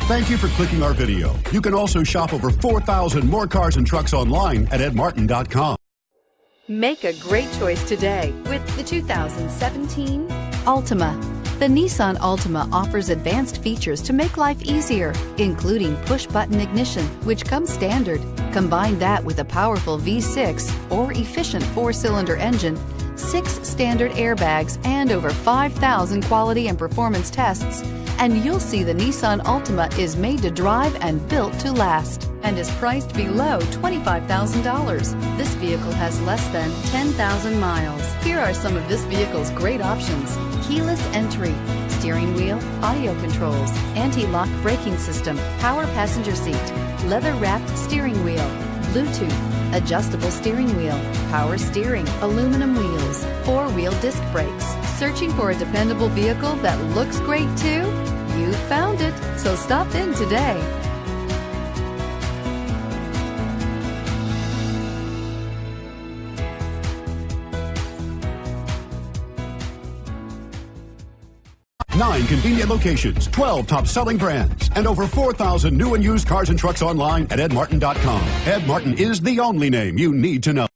Thank you for clicking our video. You can also shop over 4,000 more cars and trucks online at edmartin.com. Make a great choice today with the 2017 Altima. The Nissan Altima offers advanced features to make life easier, including push-button ignition, which comes standard. Combine that with a powerful V6 or efficient 4-cylinder engine, 6 standard airbags, and over 5,000 quality and performance tests, and you'll see the Nissan Altima is made to drive and built to last, and is priced below $25,000. This vehicle has less than 10,000 miles. Here are some of this vehicle's great options: keyless entry, steering wheel audio controls, anti-lock braking system, power passenger seat, leather-wrapped steering wheel, Bluetooth, adjustable steering wheel, power steering, aluminum wheels, 4-wheel disc brakes. Searching for a dependable vehicle that looks great too? You found it, so stop in today. Nine convenient locations, 12 top-selling brands, and over 4,000 new and used cars and trucks online at edmartin.com. Ed Martin is the only name you need to know.